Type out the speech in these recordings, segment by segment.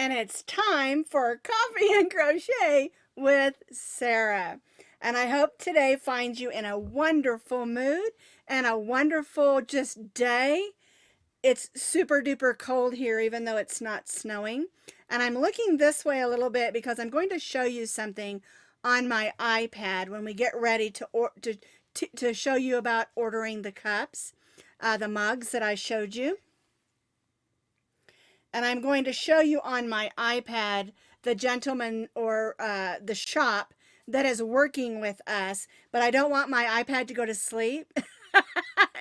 and it's time for Coffee and Crochet with Sarah. And I hope today finds you in a wonderful mood and a wonderful just day. It's super duper cold here, even though it's not snowing. And I'm looking this way a little bit because I'm going to show you something on my iPad when we get ready to show you about ordering the cups, the mugs that I showed you. And I'm going to show you on my iPad the gentleman or the shop that is working with us, but I don't want my iPad to go to sleep.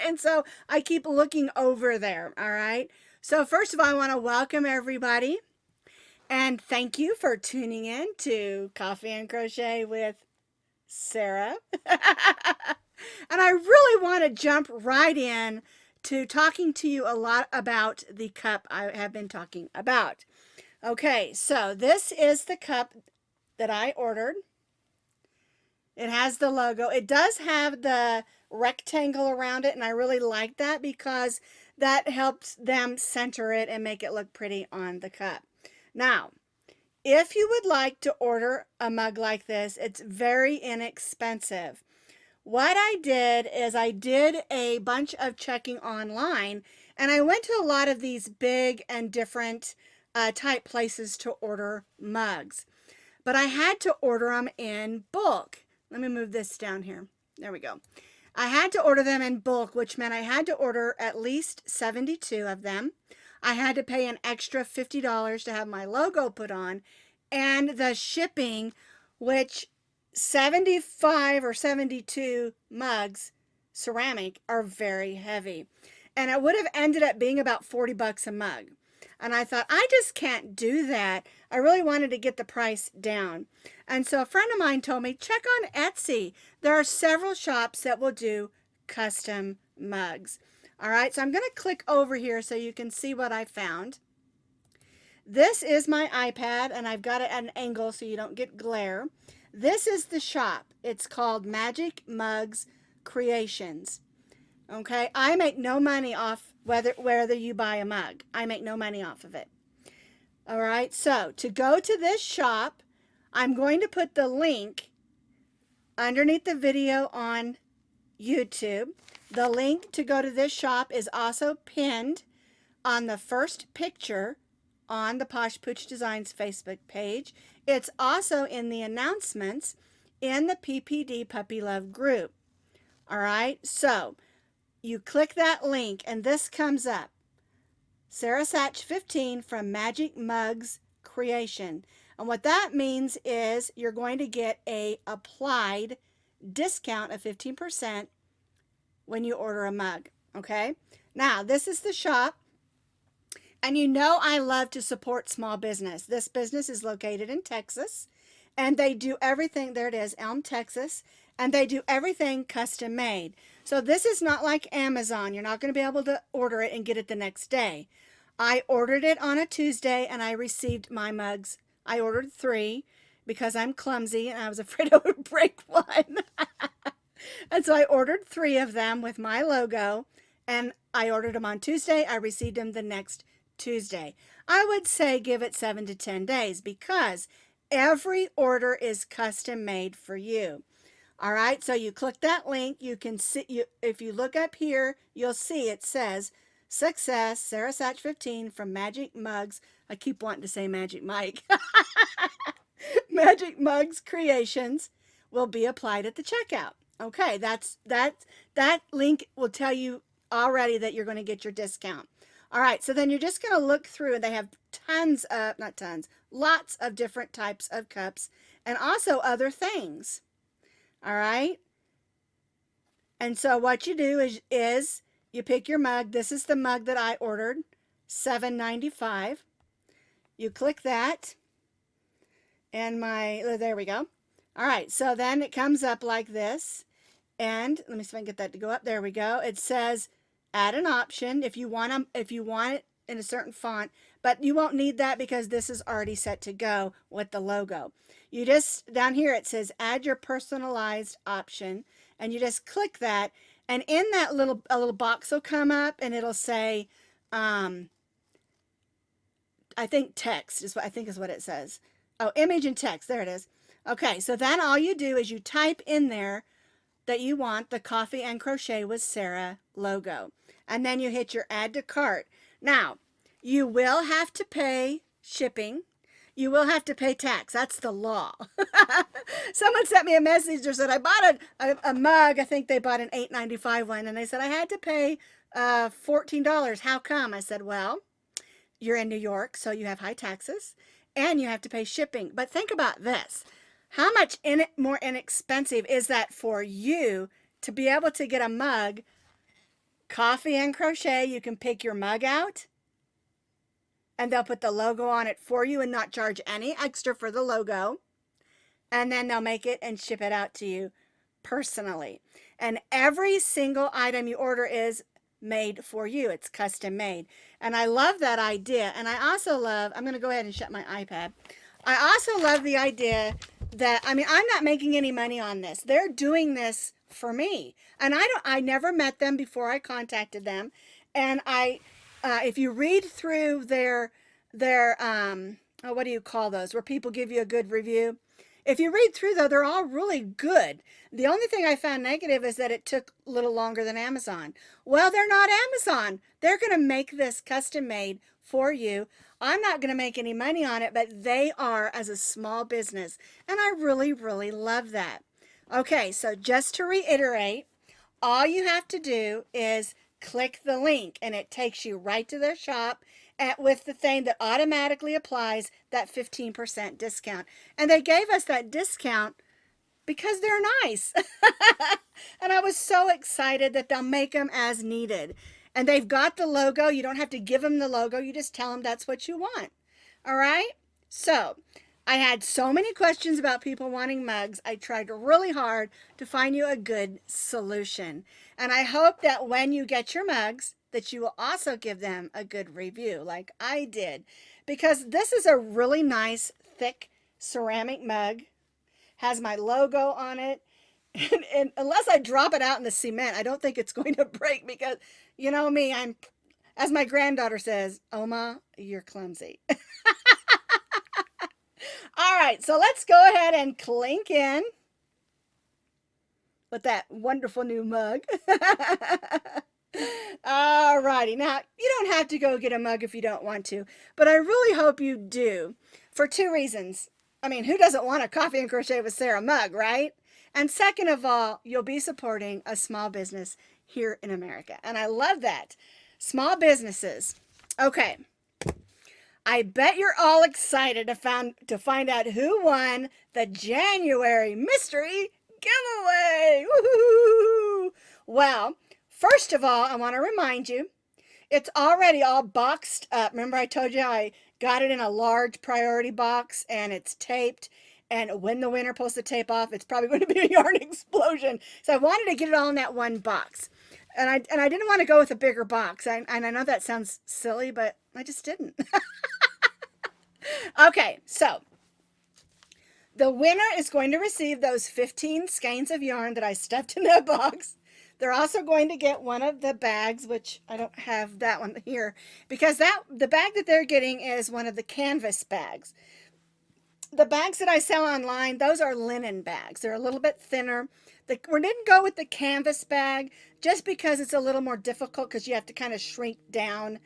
And so I keep looking over there, all right? So first of all, I want to welcome everybody and thank you for tuning in to Coffee and Crochet with Sarah. And I really want to jump right in to talking to you a lot about the cup I have been talking about. Okay, so this is the cup that I ordered. It has the logo. It does have the rectangle around it, and I really like that because that helps them center it and make it look pretty on the cup. Now, if you would like to order a mug like this, it's very inexpensive. What I did is I did a bunch of checking online, and I went to a lot of these big and different type places to order mugs. But I had to order them in bulk. Let me move this down here. There we go. I had to order them in bulk, which meant I had to order at least 72 of them. I had to pay an extra $50 to have my logo put on, and the shipping, which 75 or 72 mugs, ceramic, are very heavy. And it would have ended up being about 40 bucks a mug. And I thought, I just can't do that. I really wanted to get the price down. And so a friend of mine told me, check on Etsy. There are several shops that will do custom mugs. All right, so I'm going to click over here so you can see what I found. This is my iPad, and I've got it at an angle so you don't get glare. This is the shop. It's called Magic Mugs Creations. Okay, I make no money off whether you buy a mug. I make no money off of it. All right, so to go to this shop, I'm going to put the link underneath the video on YouTube. The link to go to this shop is also pinned on the first picture on the Posh Pooch Designs Facebook page. It's also in the announcements in the PPD Puppy Love group. All right, so you click that link and this comes up. Sarah Sach 15 from Magic Mugs Creation. And what that means is you're going to get a applied discount of 15% when you order a mug. Okay, now this is the shop. And you know I love to support small business. This business is located in Texas, and they do everything. There it is, Elm, Texas, and they do everything custom made. So this is not like Amazon. You're not going to be able to order it and get it the next day. I ordered it on a Tuesday, and I received my mugs. I ordered 3 because I'm clumsy, and I was afraid I would break one. And so I ordered 3 of them with my logo, and I ordered them on Tuesday. I received them the next Tuesday. I would say give it 7 to 10 days because every order is custom made for you. All right, so you click that link. You can see, if you look up here, you'll see it says Success, Sarah Sach 15 from Magic Mugs. I keep wanting to say Magic Mike. Magic Mugs Creations will be applied at the checkout. Okay, that link will tell you already that you're going to get your discount. All right, so then you're just going to look through, and they have lots of different types of cups and also other things. All right. And so what you do is you pick your mug. This is the mug that I ordered, $7.95. You click that, and there we go. All right, so then it comes up like this, and let me see if I can get that to go up. There we go. It says add an option if you want it in a certain font, but you won't need that because this is already set to go with the logo. You just, down here it says add your personalized option, and you just click that, and in that a little box will come up, and it'll say I think text is what I think is what it says. Oh, image and text. There it is. Okay, so then all you do is you type in there that you want the Coffee and Crochet with Sara logo. And then you hit your add to cart. Now, you will have to pay shipping. You will have to pay tax. That's the law. Someone sent me a message that said, I bought a mug. I think they bought an $8.95 one. And they said, I had to pay $14. How come? I said, well, you're in New York, so you have high taxes. And you have to pay shipping. But think about this. How much more inexpensive is that for you to be able to get a mug, Coffee and Crochet? You can pick your mug out and they'll put the logo on it for you and not charge any extra for the logo. And then they'll make it and ship it out to you personally. And every single item you order is made for you. It's custom made. And I love that idea. And I also love, I'm going to go ahead and shut my iPad. I also love the idea that, I mean, I'm not making any money on this. They're doing this for me. And I never met them before I contacted them. And if you read through their what do you call those, where people give you a good review? If you read through, though, they're all really good. The only thing I found negative is that it took a little longer than Amazon. Well, they're not Amazon. They're going to make this custom made for you. I'm not going to make any money on it, but they are as a small business. And I really, really love that. Okay, so just to reiterate, all you have to do is click the link and it takes you right to their shop with the thing that automatically applies that 15% discount. And they gave us that discount because they're nice. And I was so excited that they'll make them as needed. And they've got the logo. You don't have to give them the logo. You just tell them that's what you want. All right? So I had so many questions about people wanting mugs. I tried really hard to find you a good solution. And I hope that when you get your mugs, that you will also give them a good review like I did. Because this is a really nice, thick ceramic mug. Has my logo on it. And unless I drop it out in the cement, I don't think it's going to break because, you know me, I'm, as my granddaughter says, Oma, you're clumsy. All right, so let's go ahead and clink in with that wonderful new mug. All righty, now you don't have to go get a mug if you don't want to, but I really hope you do for two reasons. I mean, who doesn't want a Coffee and Crochet with Sara mug, right? And second of all, you'll be supporting a small business here in America. And I love that. Small businesses. Okay. I bet you're all excited to find out who won the January mystery giveaway. Woohoo! Well, first of all, I want to remind you, it's already all boxed up. Remember I told you I got it in a large priority box and it's taped. And when the winner pulls the tape off, it's probably going to be a yarn explosion. So I wanted to get it all in that one box. And I didn't want to go with a bigger box. And I know that sounds silly, but I just didn't. Okay, so the winner is going to receive those 15 skeins of yarn that I stuffed in that box. They're also going to get one of the bags, which I don't have that one here, because the bag that they're getting is one of the canvas bags. The bags that I sell online, those are linen bags. They're a little bit thinner. We didn't go with the canvas bag just because it's a little more difficult because you have to kind of shrink down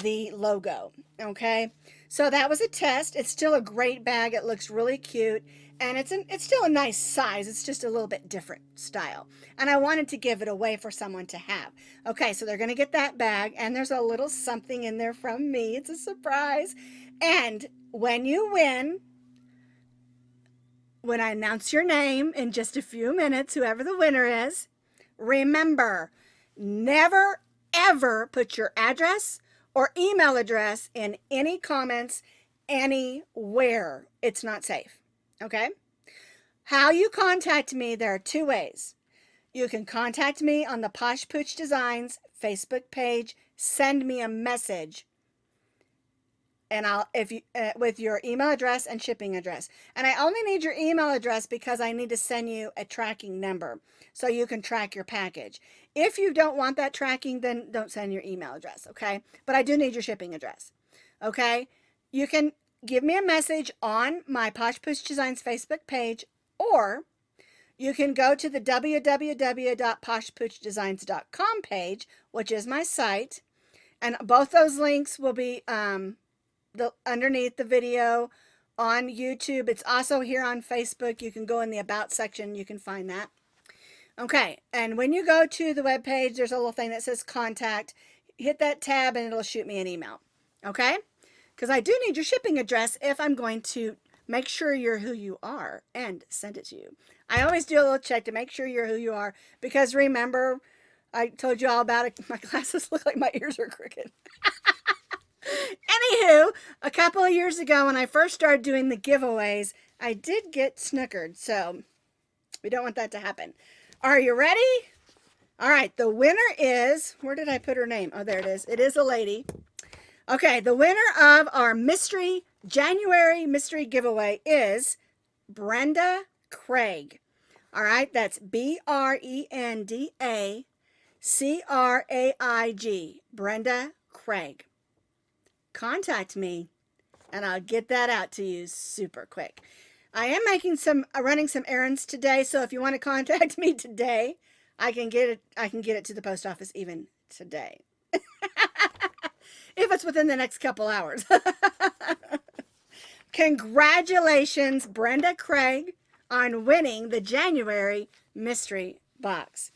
the logo, okay? So that was a test. It's still a great bag. It looks really cute, and it's still a nice size. It's just a little bit different style, and I wanted to give it away for someone to have. Okay, so they're going to get that bag, and there's a little something in there from me. It's a surprise, and when you win, when I announce your name in just a few minutes, whoever the winner is, remember, never, ever put your address or email address in any comments anywhere. It's not safe, okay? How you contact me, there are two ways. You can contact me on the Posh Pooch Designs Facebook page, send me a message, and with your email address and shipping address. And I only need your email address because I need to send you a tracking number so you can track your package. If you don't want that tracking, then don't send your email address, okay? But I do need your shipping address, okay? you can give me a message on my Posh Pooch Designs Facebook page, or you can go to the www.poshpoochdesigns.com page, which is my site, and both those links will be underneath the video on YouTube. It's also here on Facebook. You can go in the About section. You can find that. Okay, and when you go to the web page, there's a little thing that says Contact. Hit that tab and it'll shoot me an email. Okay? Because I do need your shipping address if I'm going to make sure you're who you are and send it to you. I always do a little check to make sure you're who you are, because remember, I told you all about it. My glasses look like my ears are crooked. Anywho, a couple of years ago when I first started doing the giveaways, I did get snookered, so we don't want that to happen. Are you ready? All right, the winner is, where did I put her name? Oh, there it is. It is a lady. Okay, the winner of our January mystery giveaway is Brenda Craig. All right, that's BrendaCraig. Brenda Craig. Contact me and I'll get that out to you super quick. I am running some errands today, so if you want to contact me today, I can get it to the post office even today. If it's within the next couple hours. Congratulations, Brenda Craig, on winning the January mystery box.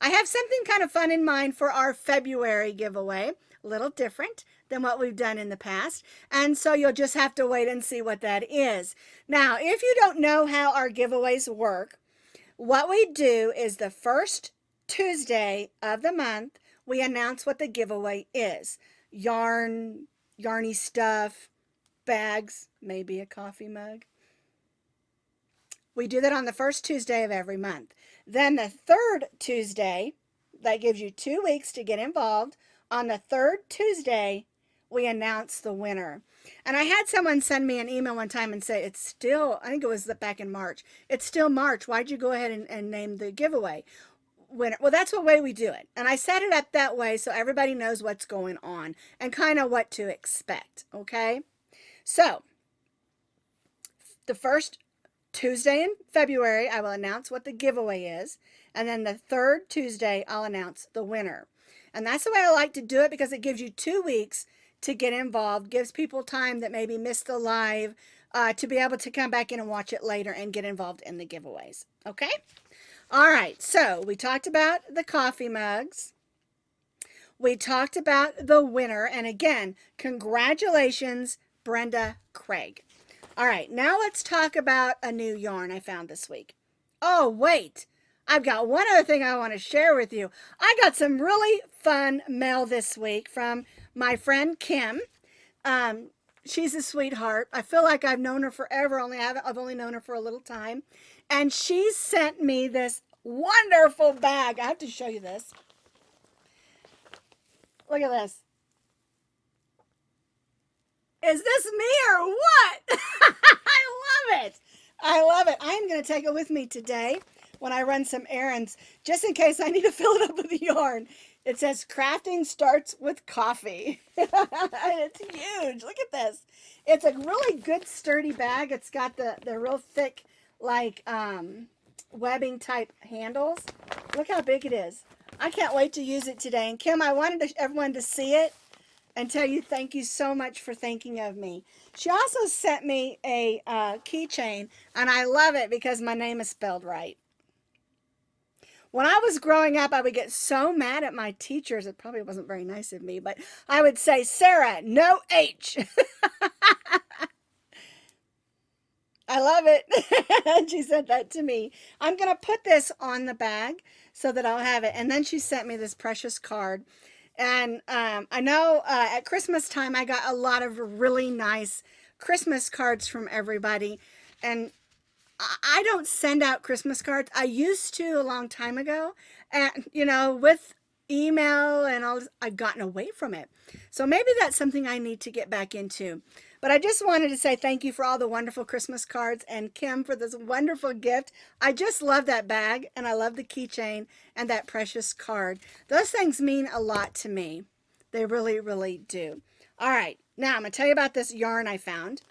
I have something kind of fun in mind for our February giveaway, a little different than what we've done in the past, and so you'll just have to wait and see what that is. Now, if you don't know how our giveaways work, what we do is the first Tuesday of the month, we announce what the giveaway is. Yarny stuff, bags, maybe a coffee mug. We do that on the first Tuesday of every month. Then the third Tuesday, that gives you 2 weeks to get involved. On the third Tuesday, we announce the winner. And I had someone send me an email one time and say, it's still, I think it was back in March, it's still March. Why'd you go ahead and name the giveaway winner? Well, that's the way we do it. And I set it up that way so everybody knows what's going on and kind of what to expect, okay? So, the first Tuesday in February, I will announce what the giveaway is. And then the third Tuesday, I'll announce the winner. And that's the way I like to do it, because it gives you 2 weeks to get involved, gives people time that maybe missed the live to be able to come back in and watch it later and get involved in the giveaways. Okay? All right, so we talked about the coffee mugs. We talked about the winner. And again, congratulations, Brenda Craig. All right, now let's talk about a new yarn I found this week. Oh, wait. I've got one other thing I want to share with you. I got some really fun mail this week from my friend Kim. She's a sweetheart. I feel like I've known her forever. I've only known her for a little time. And she sent me this wonderful bag. I have to show you this. Look at this. Is this me or what? I love it. I love it. I'm going to take it with me today when I run some errands, just in case I need to fill it up with yarn. It says crafting starts with coffee. It's huge. Look at this. It's a really good sturdy bag. It's got the real thick, like webbing type handles. Look how big it is. I can't wait to use it today. And Kim, I wanted everyone to see it and tell you thank you so much for thinking of me. She also sent me a keychain, and I love it because my name is spelled right. When I was growing up, I would get so mad at my teachers. It probably wasn't very nice of me, but I would say, Sara, no H. I love it. And she said that to me. I'm going to put this on the bag so that I'll have it. And then she sent me this precious card. And I know at Christmas time, I got a lot of really nice Christmas cards from everybody. And I don't send out Christmas cards. I used to a long time ago. And, you know, with email and all this, I've gotten away from it. So maybe that's something I need to get back into. But I just wanted to say thank you for all the wonderful Christmas cards, and Kim for this wonderful gift. I just love that bag, and I love the keychain and that precious card. Those things mean a lot to me. They really, really do. All right. Now I'm going to tell you about this yarn I found.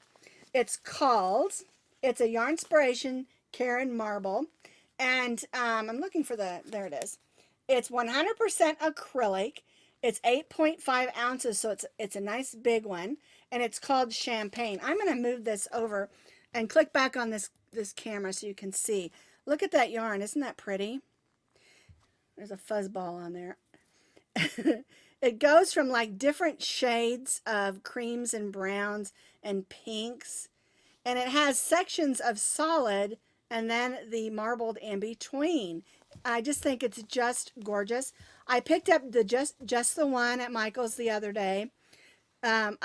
It's a Yarn Inspiration Karen Marble. And I'm looking for there it is. It's 100% acrylic. It's 8.5 ounces, so it's a nice big one. And it's called Champagne. I'm going to move this over and click back on this camera so you can see. Look at that yarn. Isn't that pretty? There's a fuzz ball on there. It goes from like different shades of creams and browns and pinks. And it has sections of solid and then the marbled in between. I just think it's just gorgeous. I picked up the just the one at Michael's the other day. I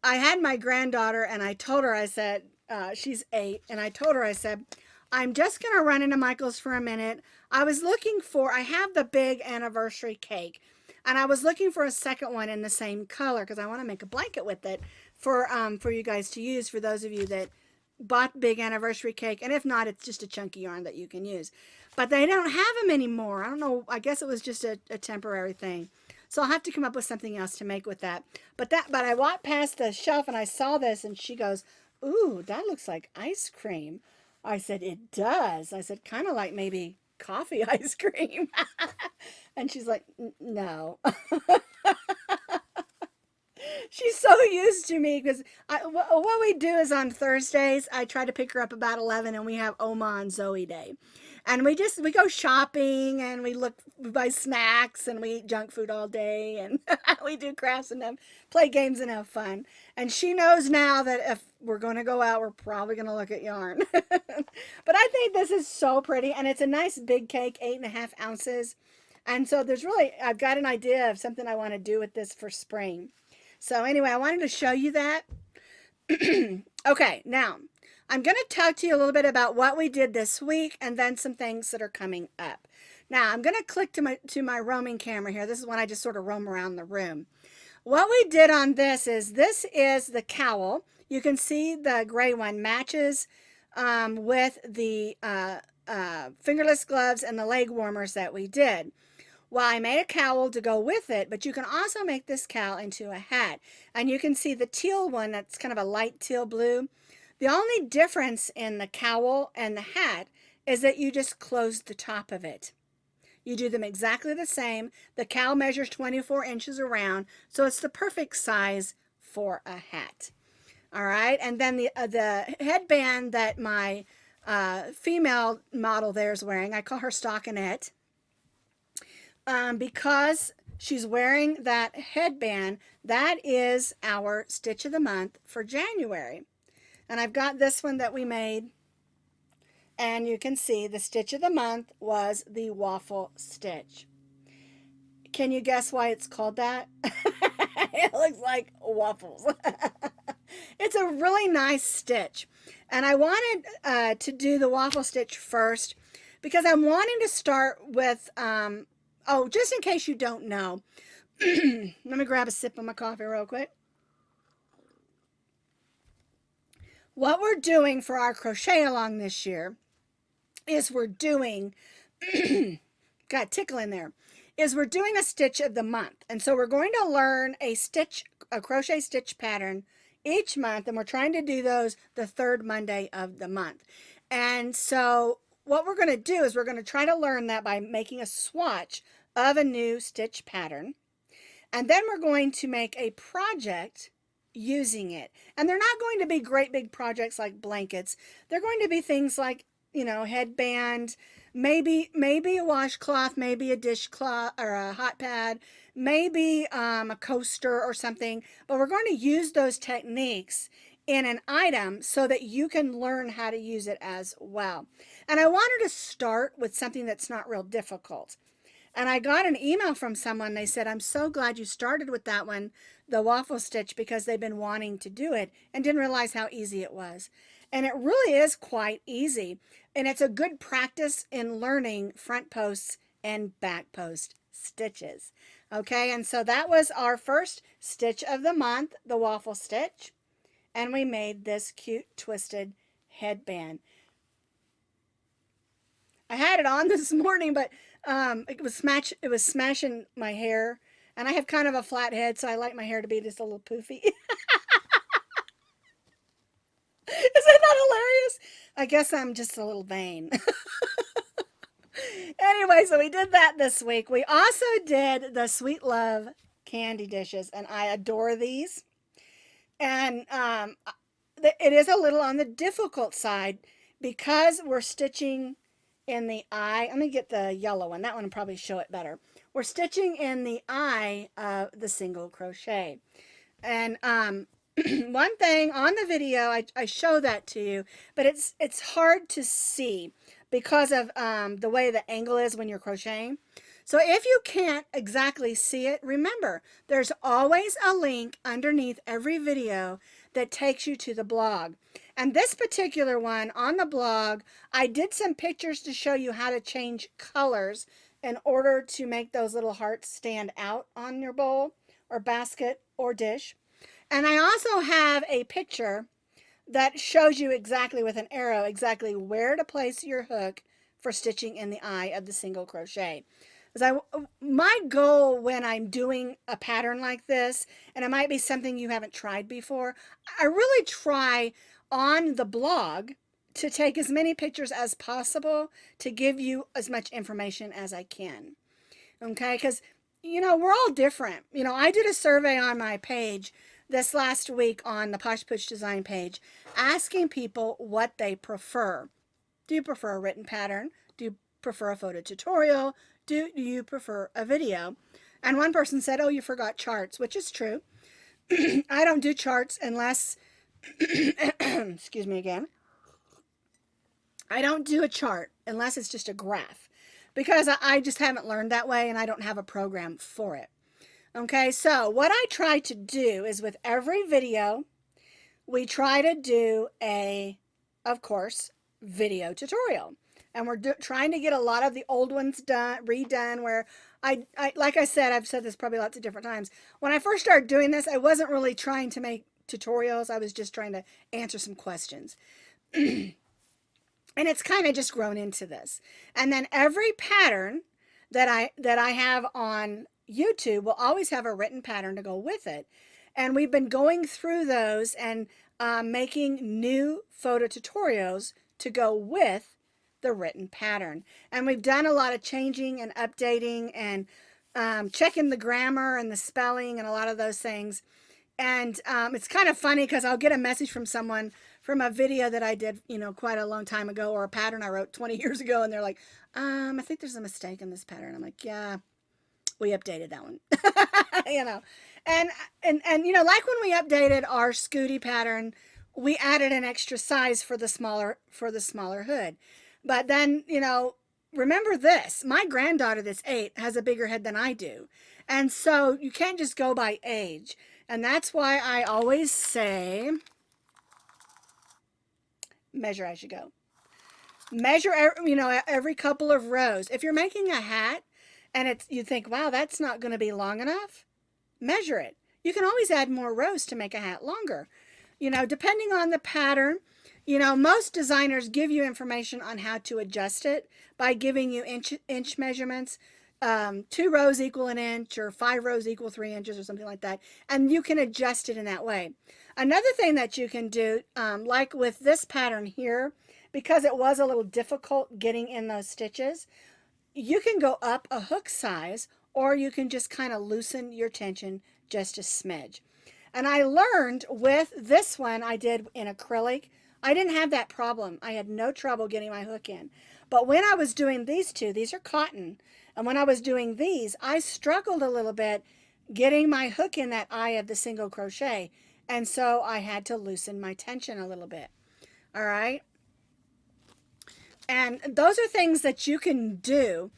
had my granddaughter and I told her, I said, she's 8, and I told her, I said, I'm just going to run into Michael's for a minute. I have the big anniversary cake, and I was looking for a second one in the same color because I want to make a blanket with it for you guys to use, for those of you that bought big anniversary cake. And if not, it's just a chunky yarn that you can use. But they don't have them anymore. I don't know. I guess it was just a temporary thing. So I'll have to come up with something else to make with that. But I walked past the shelf and I saw this, and she goes, "Ooh, that looks like ice cream." I said, "It does." I said, "Kind of like maybe coffee ice cream." And she's like, "No." She's so used to me because what we do is on Thursdays, I try to pick her up about 11 and we have Oma and Zoe Day. And we go shopping and we buy snacks and we eat junk food all day and we do crafts and play games and have fun. And she knows now that if we're going to go out, we're probably going to look at yarn. But I think this is so pretty, and it's a nice big cake, 8.5 ounces. And so I've got an idea of something I want to do with this for spring. So anyway, I wanted to show you that. Okay, now I'm going to talk to you a little bit about what we did this week and then some things that are coming up. Now I'm going to click to my roaming camera here. This is when I just sort of roam around the room. What we did on this is the cowl. You can see the gray one matches with the fingerless gloves and the leg warmers that we did. Well, I made a cowl to go with it, but you can also make this cowl into a hat. And you can see the teal one, that's kind of a light teal blue. The only difference in the cowl and the hat is that you just close the top of it. You do them exactly the same. The cowl measures 24 inches around, so it's the perfect size for a hat. All right, and then the headband that my female model there is wearing, I call her stockinette. Because she's wearing that headband, that is our stitch of the month for January. And I've got this one that we made, and you can see the stitch of the month was the Waffle Stitch. Can you guess why it's called that? It looks like waffles. It's a really nice stitch, and I wanted to do the Waffle Stitch first because I'm wanting to start with oh, just in case you don't know, let me grab a sip of my coffee real quick. What we're doing for our crochet along this year is we're doing, got a tickle in there, is we're doing a stitch of the month. And so we're going to learn a crochet stitch pattern each month, and we're trying to do those the third Monday of the month. And so what we're going to do is we're going to try to learn that by making a swatch of a new stitch pattern. And then we're going to make a project using it. And they're not going to be great big projects like blankets. They're going to be things like, headband, maybe a washcloth, maybe a dishcloth or a hot pad, maybe a coaster or something. But we're going to use those techniques in an item so that you can learn how to use it as well. And I wanted to start with something that's not real difficult. And I got an email from someone. They said, "I'm so glad you started with that one, the Waffle Stitch, because they've been wanting to do it and didn't realize how easy it was." And it really is quite easy. And it's a good practice in learning front posts and back post stitches. Okay, and so that was our first stitch of the month, the Waffle Stitch. And we made this cute twisted headband. I had it on this morning, but it was smashing my hair, And I have kind of a flat head, so I like my hair to be just a little poofy. Is that not hilarious? I guess I'm just a little vain. Anyway, so we did that this week. We also did the Sweet Love candy dishes, and I adore these. And it is a little on the difficult side because we're stitching in the eye. Let me get the yellow one. That one will probably show it better. We're stitching in the eye of the single crochet. And one thing on the video, I show that to you, but it's hard to see because of the way the angle is when you're crocheting. So if you can't exactly see it, remember, there's always a link underneath every video that takes you to the blog. And this particular one on the blog, I did some pictures to show you how to change colors in order to make those little hearts stand out on your bowl or basket or dish. And I also have a picture that shows you exactly with an arrow exactly where to place your hook for stitching in the eye of the single crochet. My goal when I'm doing a pattern like this, and it might be something you haven't tried before, I really try on the blog to take as many pictures as possible to give you as much information as I can. Okay, because we're all different. I did a survey on my page this last week on the Posh Pooch design page, asking people what they prefer. Do you prefer a written pattern? Do you prefer a photo tutorial? Do you prefer a video? And one person said, oh, you forgot charts, which is true. I don't do charts unless, excuse me again. I don't do a chart unless it's just a graph because I just haven't learned that way and I don't have a program for it. Okay, so what I try to do is with every video, we try to do of course, video tutorial. And we're trying to get a lot of the old ones redone where I like I said, I've said this probably lots of different times. When I first started doing this, I wasn't really trying to make tutorials. I was just trying to answer some questions. And it's kind of just grown into this. And then every pattern that I have on YouTube will always have a written pattern to go with it. And we've been going through those and making new photo tutorials to go with the written pattern. And we've done a lot of changing and updating and checking the grammar and the spelling and a lot of those things. And it's kind of funny because I'll get a message from someone from a video that I did, quite a long time ago, or a pattern I wrote 20 years ago. And they're like, I think there's a mistake in this pattern. I'm like, yeah, we updated that one. And like when we updated our Scooty pattern, we added an extra size for the smaller hood. But then, remember this, my granddaughter that's 8 has a bigger head than I do. And so you can't just go by age. And that's why I always say, measure as you go. Measure, every couple of rows. If you're making a hat and you think, wow, that's not going to be long enough, measure it. You can always add more rows to make a hat longer. Depending on the pattern, most designers give you information on how to adjust it by giving you inch measurements. 2 rows equal an inch or 5 rows equal 3 inches or something like that. And you can adjust it in that way. Another thing that you can do, like with this pattern here, because it was a little difficult getting in those stitches, you can go up a hook size or you can just kind of loosen your tension just a smidge. And I learned with this one I did in acrylic, I didn't have that problem. I had no trouble getting my hook in. But when I was doing these two, these are cotton, and when I was doing these, I struggled a little bit getting my hook in that eye of the single crochet. And so I had to loosen my tension a little bit. All right. And those are things that you can do.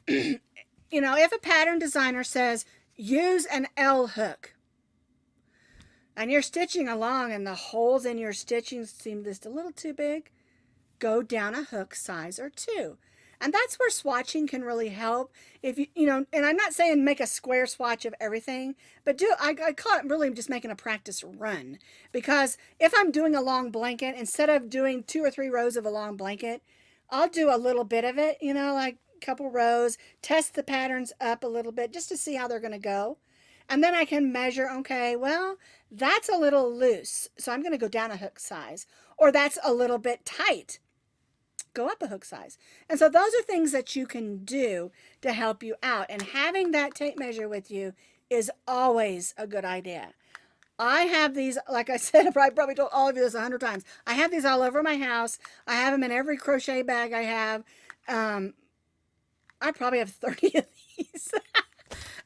If a pattern designer says, use an L hook, and you're stitching along and the holes in your stitching seem just a little too big, go down a hook size or 2. And that's where swatching can really help. If and I'm not saying make a square swatch of everything, but I call it really just making a practice run. Because if I'm doing a long blanket, instead of doing 2 or 3 rows of a long blanket, I'll do a little bit of it, like couple rows, test the patterns up a little bit just to see how they're going to go. And then I can measure, okay, well, that's a little loose, so I'm going to go down a hook size. Or that's a little bit tight, go up a hook size. And so those are things that you can do to help you out. And having that tape measure with you is always a good idea. I have these, like I said, I probably told all of you this 100 times. I have these all over my house. I have them in every crochet bag I have. I probably have 30 of these.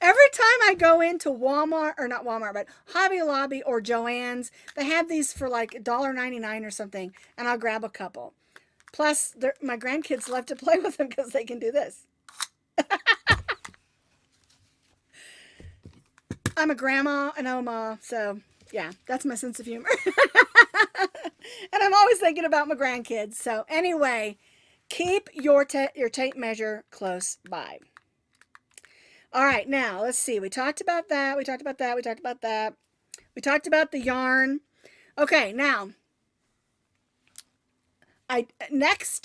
Every time I go into Walmart, or not Walmart, but Hobby Lobby or Joann's, they have these for like $1.99 or something, and I'll grab a couple. Plus, my grandkids love to play with them because they can do this. I'm a grandma and Oma, so yeah, that's my sense of humor. And I'm always thinking about my grandkids. So anyway, keep your tape measure close by. All right, now let's see. We talked about that. We talked about that. We talked about that. We talked about the yarn. Okay, now let's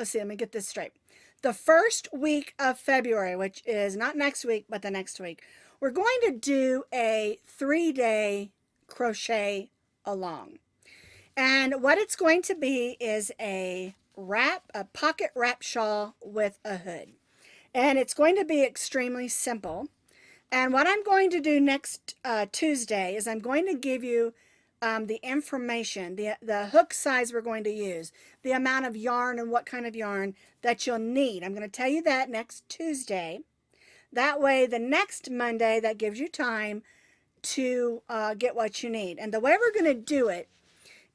see, let me get this straight. The first week of February, which is not next week, but the next week, we're going to do a 3-day crochet along. And what it's going to be is a pocket wrap shawl with a hood. And it's going to be extremely simple. And what I'm going to do next Tuesday is I'm going to give you the information, the hook size we're going to use, the amount of yarn and what kind of yarn that you'll need. I'm going to tell you that next Tuesday. That way, the next Monday, that gives you time to get what you need. And the way we're going to do it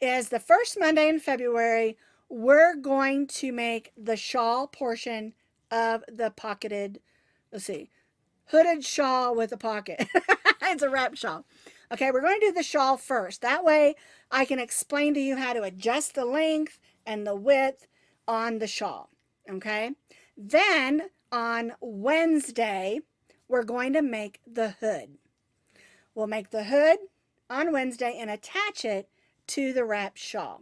is the first Monday in February, we're going to make the shawl portion of the pocketed, let's see, hooded shawl with a pocket. It's a wrap shawl. Okay, we're going to do the shawl first. That way I can explain to you how to adjust the length and the width on the shawl. Okay, then on Wednesday, we're going to make the hood. We'll make the hood on Wednesday and attach it to the wrap shawl.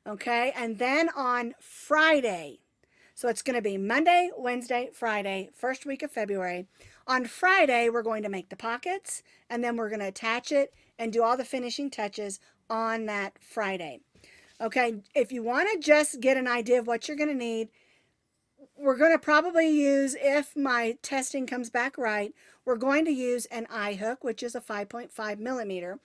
Okay, and then on Friday, so it's going to be Monday, Wednesday, Friday, first week of February. On Friday, we're going to make the pockets, and then we're going to attach it and do all the finishing touches on that Friday. Okay, if you want to just get an idea of what you're going to need, we're going to probably use, if my testing comes back right, we're going to use an eye hook, which is a 5.5 millimeter,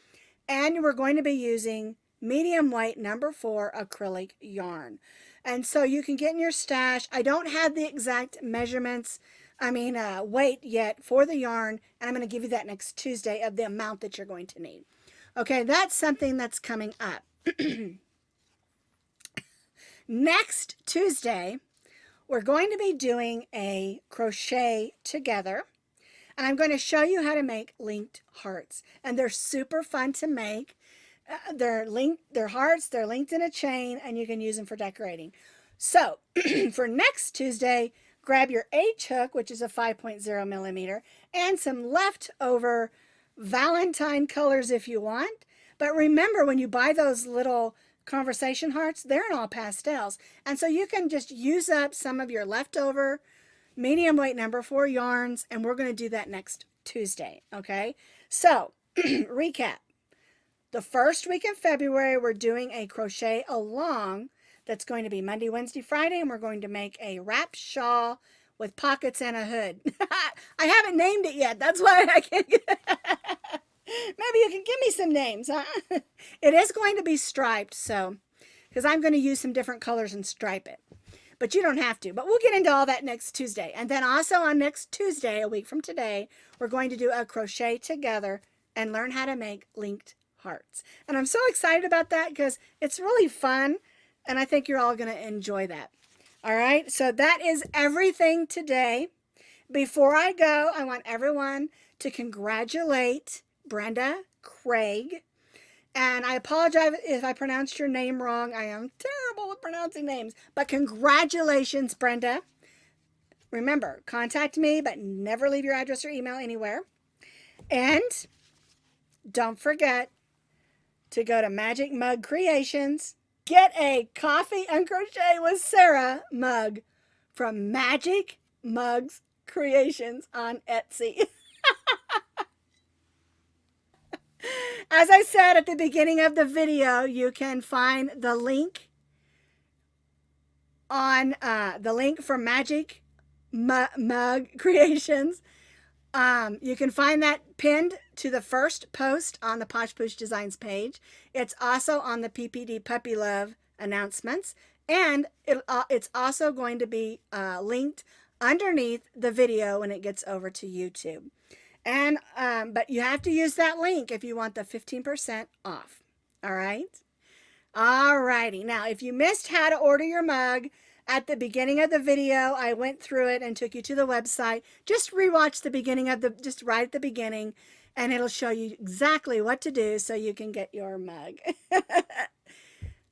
and we're going to be using medium weight number 4 acrylic yarn. And so you can get in your stash. I don't have the exact measurements, weight yet for the yarn, and I'm going to give you that next Tuesday of the amount that you're going to need. Okay, that's something that's coming up. Next Tuesday, we're going to be doing a crochet together, and I'm going to show you how to make linked hearts. And they're super fun to make. They're hearts, they're linked in a chain, and you can use them for decorating. So for next Tuesday, grab your H hook, which is a 5.0 millimeter, and some leftover Valentine colors if you want. But remember, when you buy those little conversation hearts, they're in all pastels. And so you can just use up some of your leftover medium weight number 4 yarns, and we're going to do that next Tuesday. Okay, so recap. The first week in February, we're doing a crochet along that's going to be Monday, Wednesday, Friday, and we're going to make a wrap shawl with pockets and a hood. I haven't named it yet. That's why I can't get Maybe you can give me some names, huh? It is going to be striped, so, because I'm going to use some different colors and stripe it. But you don't have to. But we'll get into all that next Tuesday. And then also on next Tuesday, a week from today, we're going to do a crochet together and learn how to make linked hearts. And I'm so excited about that because it's really fun, and I think you're all going to enjoy that. All right, so that is everything today. Before I go, I want everyone to congratulate Brenda Craig. And I apologize if I pronounced your name wrong. I am terrible with pronouncing names. But congratulations, Brenda. Remember, contact me, but never leave your address or email anywhere. And don't forget to go to Magic Mug Creations. Get a Coffee and Crochet with Sara mug from Magic Mugs Creations on Etsy. As I said at the beginning of the video, you can find the link on the link for Magic Mug Creations. You can find that pinned to the first post on the Posh Pooch Designs page. It's also on the PPD Puppy Love announcements, and it's also going to be linked underneath the video when it gets over to YouTube. And but you have to use that link if you want the 15% off. All right. All righty. Now, if you missed how to order your mug at the beginning of the video, I went through it and took you to the website. Just rewatch the beginning of just right at the beginning, and it'll show you exactly what to do so you can get your mug.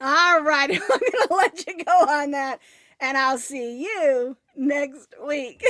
All right. I'm going to let you go on that, and I'll see you next week.